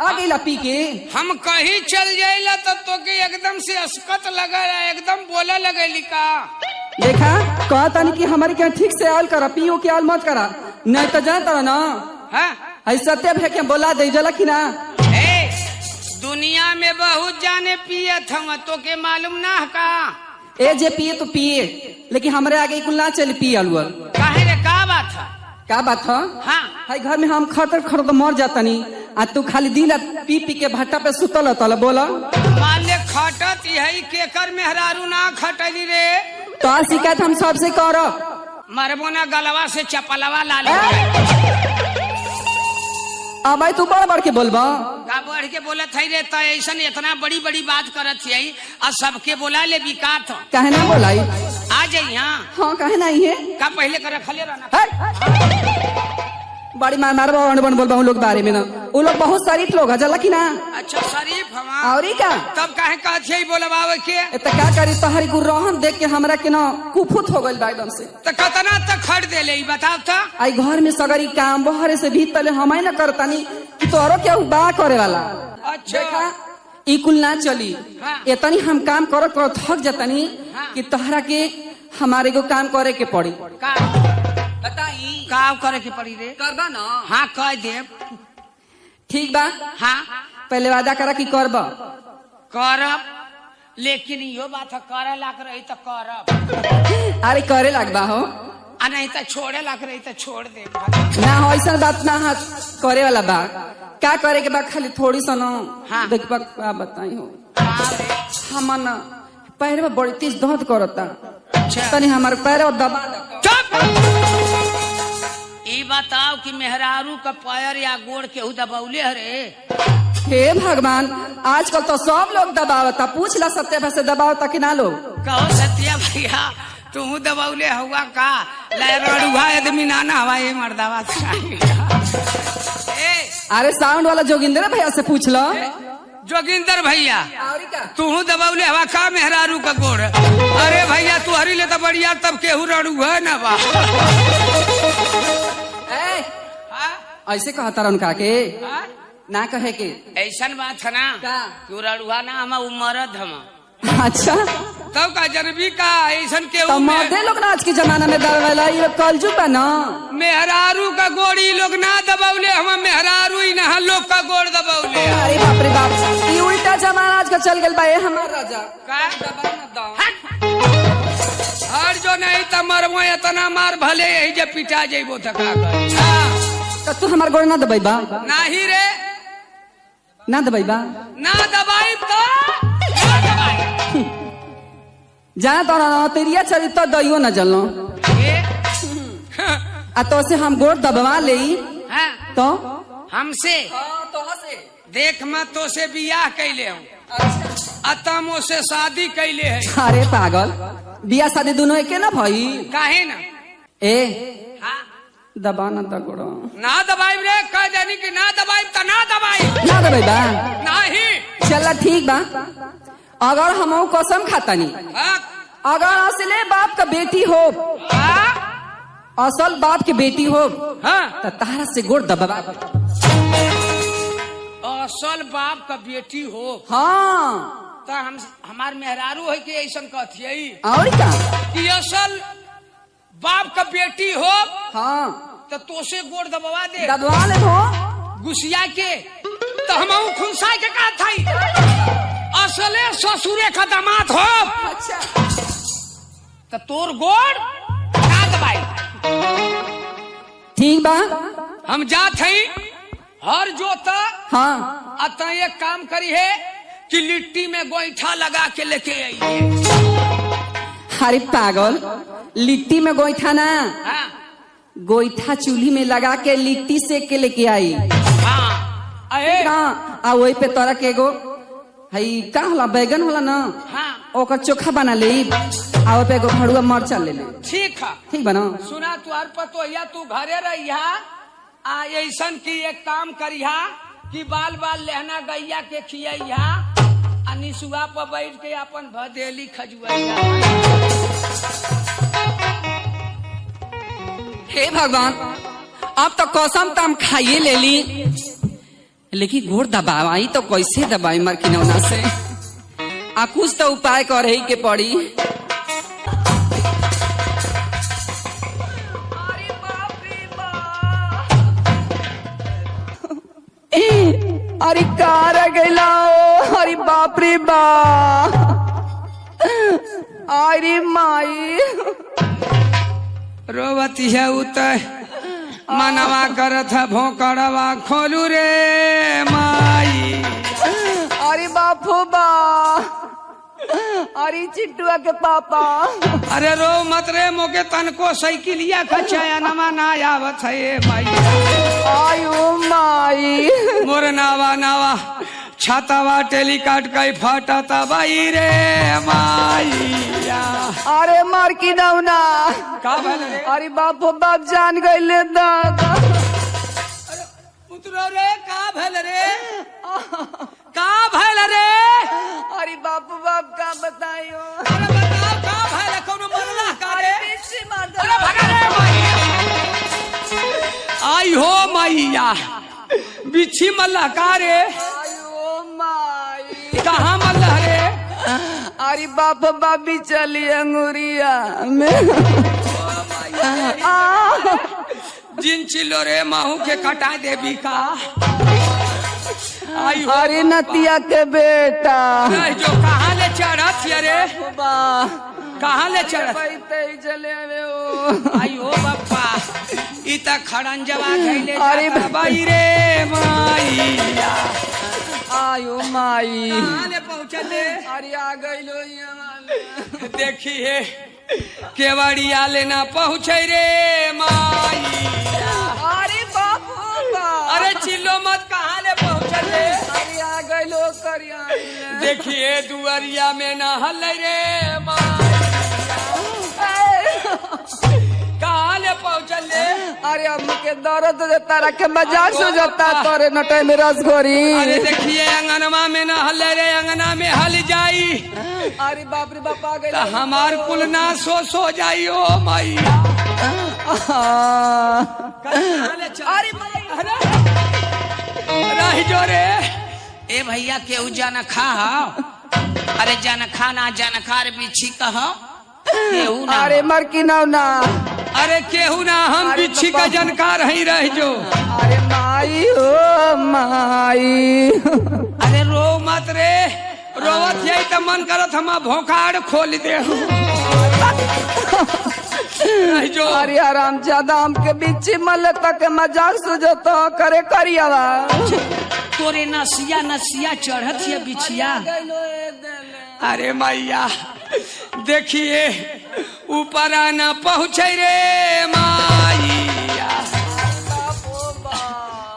आ गईला पी के। हम कहीं चल जाइला तो के एकदम से अस्कत लगा एकदम बोला लगेली का। देखा कहता नहीं कि हमारे क्या ठीक से आल करा, पियो के आल मत करा, नहीं तो जानता ना सत्य भे के बोला दे जला कि ना। दुनिया में बहुत जाने पियत हम तो के मालूम ना का। ए जे पिए तो पिए, लेकिन हमारे आगे कुल ना चले पिए अलुअल। काहे रे का बात है? का बात है? हाँ हाई घर में हम खतर खतर तो मर जाता नहीं, आ तू खाली दिन पी पी के भट्टा पे सुतल तल बोला। मान ले खटत यही केकर मेहरारू ना खटली रे। तो शिकायत हम सबसे करो। मरबो ना गलवा से चपलवा ला ले। अब भाई तू बड़ बढ़ के बोलबा का बढ़ के बोलत है रे? तो ऐसा इतना बड़ी बड़ी बात करत है और सबके बोला ले बिकात। कहे ना बोलाई आ जाइए। हाँ कहे ना है का पहले कर खले रहना बड़ी मार बन बोलबा उन लोग बारे में ना। वो लोग बहुत शरीफ लोग है जला कि ना। अच्छा शरीफ हमार और का तब काहे कहत है बोलबावे के? तो क्या करी तोहरी गुरहन देख के हमरा के ना कुफुत हो गइल बा एकदम से। तो कतना तक खड़ दे ले बताओ तो। आई घर में सगरी काम बहरे से भी पहले हम ही ना करतानी कि तोरो क्या बा करे वाला। अच्छा देखा ई कुल ना चली। हाँ। इतनी हम काम करत करत थक जातानी हाँ। कि तोहरा के हमारे को काम करे के पड़ी। का बताई का करे के पड़ी रे? करबा ना। हाँ कह दे। ठीक बा हाँ पहले वादा करा कि करबा। करब, लेकिन यो बात करे लाग रही तो करब। अरे करे लगबा हो आ नहीं तो छोड़े लाग रही तो छोड़ दे। ना हो ऐसा बात ना है करे वाला बा। क्या करे के बा खाली थोड़ी सा ना। हाँ। देख बा का बताई हो हम ना पैर में बड़ी तेज दर्द करता। अच्छा तनी हमारे पैर दबा। ये बताओ कि मेहरारू का पैर या गोड़ केहू दबौले हरे? हे भगवान आजकल तो सब लोग दबावता। पूछ ला सत्य भा से दबावता कि ना लोग। कहो सत्या भैया तू दबौले हुआ का? लड़ुआ आदमी नाना हवा ये मर्दावा। अरे साउंड वाला जोगिंदर भैया से पूछ लो। जोगिंदर भैया और का तू दबौले हवा का मेहरारू का गोड़? अरे भैया तू हरी ले तो बढ़िया तब केहू रड़ू है ना बा। ऐसे कहता उनका के ना कहे के ऐसन बात है ना का? तू रड़ुआ ना हम मरद हम। अच्छा तब का जनबी का ऐसन तो केहू मर्दे लोग ना आज के जमाना में दबावेला। ये लोग कलजुग बा ना। मेहरारू का गोड़ी लोग ना दबौले हम मेहरारू ही ना लोग का गोड़ दबौले। अरे बाप रे बाप ये उल्टा जमाना आज का चल गया बा। हमार राजा हर जो नहीं तो मरबो इतना मार भले यही जे पिटा जेबो तो का कर। तो तू हमार गोड़ ना दबाई बा। नहीं रे ना दबाई बा ना दबाई तो ना दबाई। जाना तो ना तेरिया चली तो दइयो न जलनो। आ तो से हम गोड़ दबवा ले हाँ, तो हमसे देख मैं तो से बियाह कैले हूँ अतमो से शादी कैले है। अरे पागल बिया शादी दोनों एके ना भाई। काहे ना? ए हाँ? दबा ना दगड़ो ना दबाई रे कह देनी कि ना दबाई तो ना दबाई। ना दबाई बा नहीं चल ठीक बा। अगर हम कसम खाता नहीं हाँ? अगर असले बाप का बेटी हो हाँ? असल बाप की बेटी हो हाँ? तो तारा से गोड़ दबा। असल बाप का बेटी हो हाँ तो हम हमार मेहरारू है कि ऐसा कहती और क्या कि असल बाप का बेटी हो हाँ तो तोसे गोड़ दबवा दे दबवा ले हो गुस्सिया के तो हम खुनसा के कहा था असले ससुरे का दामाद हो अच्छा तो तोर गोड़ ना दबाई। ठीक बा हम जात हई हर जोता हाँ अत एक काम करी है कि लिट्टी में गोईठा लगा के लेके आई। अरे पागल लिट्टी में गोईठा ना हाँ? गोईठा चूल्ही में लगा के लिट्टी सेक के लेके आई। हाँ अरे हाँ आ वही पे तोरा के एगो हई का होला बैगन होला ना हाँ ओकर चोखा बना ले आ वही पे एगो भड़ुआ मरचा ले ले। ठीक है ठीक बना सुना तुहार पतोहिया तू घरे रहिया आ ऐसन की एक काम करिहा कि बाल बाल लहना गैया के खियैया आ निसुआ पर बैठ के अपन भदेली खजुआइया। हे भगवान अब तो कसम तो हम खाइए ले ली लेकिन गोड़ दबाई तो कैसे दबाई मार खिलौना से? आ कुछ तो उपाय करे के पड़ी। अरे कार गैला, अरे बाप रे बा, अरे माई रोवती है उतर मनवा करत है भोकड़वा खोलू रे माई। अरे बापू बा, अरे चिट्टुआ के पापा। अरे रो मत रे, मोके तनको साइकिलिया का चयनमा ना आवत है माई। आयो माई मोर नावा नावा छातावा टेलीकाट कई फटता बाई रे माईया। अरे मार की नौना, का भले रे? अरे बापू बाप जान गए दादा। उतरो रे, का भल रे? का भल रे? अरे बापू बाप का बताइयो। अरे बताओ का भल, कोनो मरला का रे? अरे भगा रे माईया। आई हो माईया, बिच्छी मल्ला का रे? आयो माई कहाँ मल्ला रे? अरे बाप बाबी चली अंगुरिया में। जिन चिल्लो रे महू के कटा देवी का। आई हो अरे नतिया के बेटा नहीं, जो कहाँ ले चढ़त रे? बा कहाँ ले चढ़त? चले हो। आई हो बप्पा, इता खड़ंजवा गईले अरे जाता बाई रे माईया। आयो माई कहाँ ले पहुँचले? अरे आ गई लो ये। देखिए केवड़िया लेना पहुँचे रे माईया। अरे बापू बा, अरे चिल्लो मत, कहाँ ले पहुँचले? अरे आ गई लो करिया। देखिए दुआरिया में न हल रे माईया। कहाँ ले पहुँचले? अरे हमके दर्द देता रखे मजाक सो जाता तोरे नटे में रसगोरी। अरे देखिए अंगनमा में न हल रे, अंगना में हल जाई अरे बाप रे बाप आ गई। तो हमार कुल ना सो जाई ओ माई। अरे माई रही जो रे। ए भैया केहू जान खा हो? अरे जान खा ना जान खा रे बिच्छी कहो केहू ना। अरे मर की ना। अरे केहू ना, हम अरे बिच्छी का बाबा। जानकार ही रह जो। अरे माई ओ माई। अरे रो मत रे, रोवत यही तो मन करत हम भोकाड़ खोल दे रह जो। अरे आराम ज्यादा हमके बीच मल तक मजाक सो जाता करे करियावा। तोरे नसिया नसिया चढ़त है बिछिया। अरे मैया देखिए ऊपर आना पहुँचे रे माईया।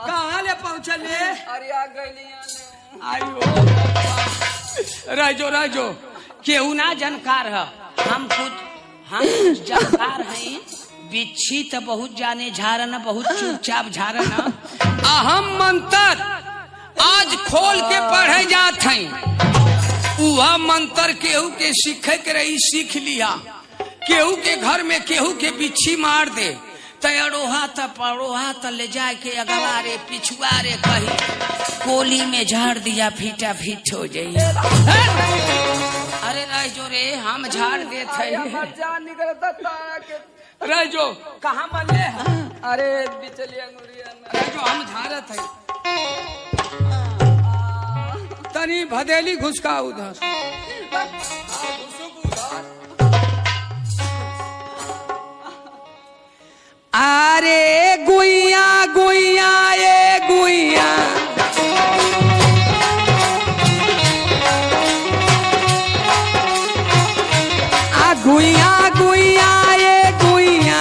कहाँ ले पहुँचले? अरे आ गई। आयो रह जो। केहू ना जानकार है, हम खुद जानकार हैं। बिच्छी तो बहुत जाने झारन, बहुत चुपचाप झारन। अहम मंत्र आज खोल के पढ़े जात हैं। वह मंत्र केहू के सीखे के रही सीख लिया। केहू के घर में केहू के बिच्छी मार दे तड़ोहा त पड़ोहा त ले जाए के अगवा रे पिछुआ रे कही कोली में झाड़ दिया फीटा फीट हो जाइए। अरे रह जो रे, हम झाड़ देते जान निकलता तारा के। रह जो। कहाँ मले? अरे बिचली अंगुरिया में। रह जो, हम झाड़त है। तनी भदेली घुसका उधर। अरे गुइया गुइया ये गुइया, आ गुइया गुइया ये गुइया,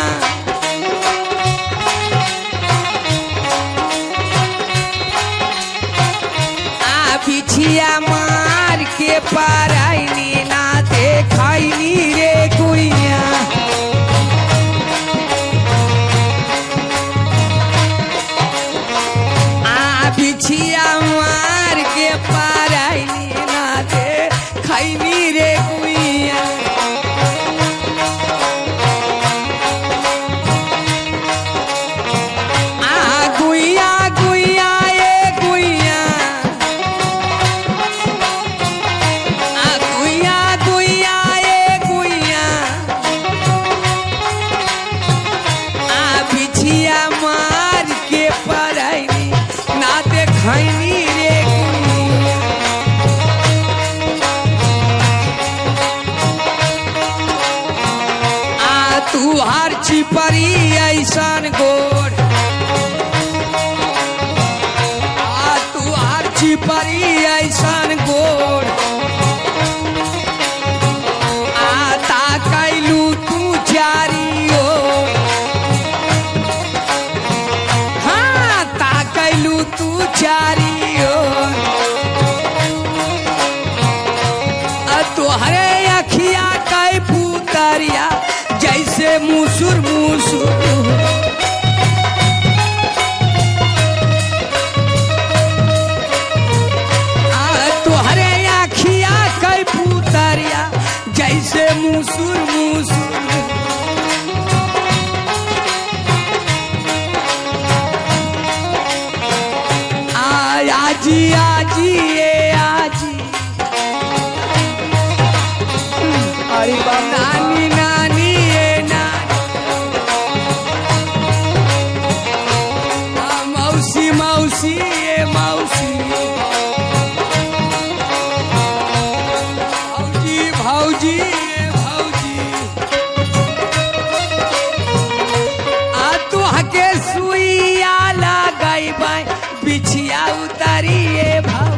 आ बिछिया मार के पाराइनी ना देखाइनी रे गुइया। बिछिया मार के पाराइनी ना दे खैनी रे गुइया। आ गुइया गुइया ये गुइया, खैनी रे कुनिया। आ तू हर चिपरी ऐसन गोर, आ तू हर चिपरी ऐसन गोर, आता कैलू तू चारी ओर। हाँ ता कैलू तू चारी ओर। तोहरे अखिया कै पुतरिया जैसे मुसुर मुसुर। तोहरे अखिया कै पुतरिया जैसे मुसुर मुसुर। आजी आजी ए आजी, अरे बाप रे। नानी नानी ए नानी, मौसी मौसी ए मौसी, भौजी भौजी ए भौजी। आ तू हके सुइया लगैबै बिछिया उतारी ए भाऊ।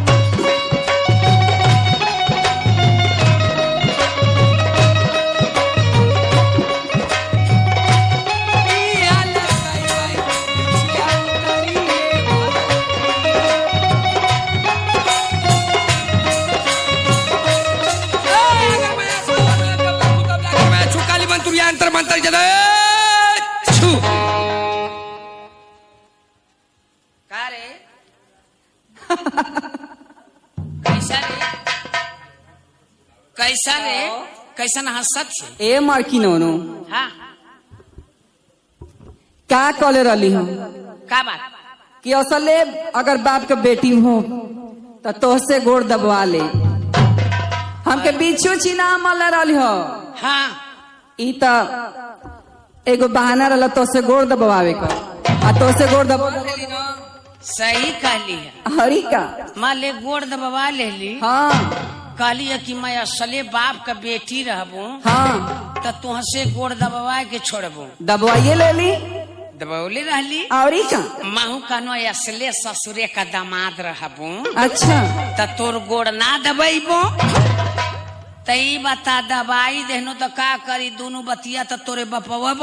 मंत्र जद छू का रे कैसा रे कैसा रे कैसन हंसत छे। ए मार्की नोनो हाँ का कॉले रही हम का बात कि असले अगर बाप के बेटी हो तो तोहसे गोड़ दबवा ले। हमके बीचू चिना मल रही हो। हाँ ई त एगो बहाना रहला तोसे गोड़ दबावे का, आ तोसे गोड़ दबा सही कहली है। हरी का माँ ले गोड़ दबवा ले ली। हाँ कहली है कि मैं असले बाप का बेटी रहबू हाँ तो तुहसे गोड़ दबवा के छोड़बू। दबवाइए ले ली दबौले रहली। और का माहू कानो असले ससुरे का दामाद रहबू अच्छा त तोर गोड़ ना दबैबो। तई बता दबाई देहनो तो का करी दोनों बतिया तो तोरे बपवा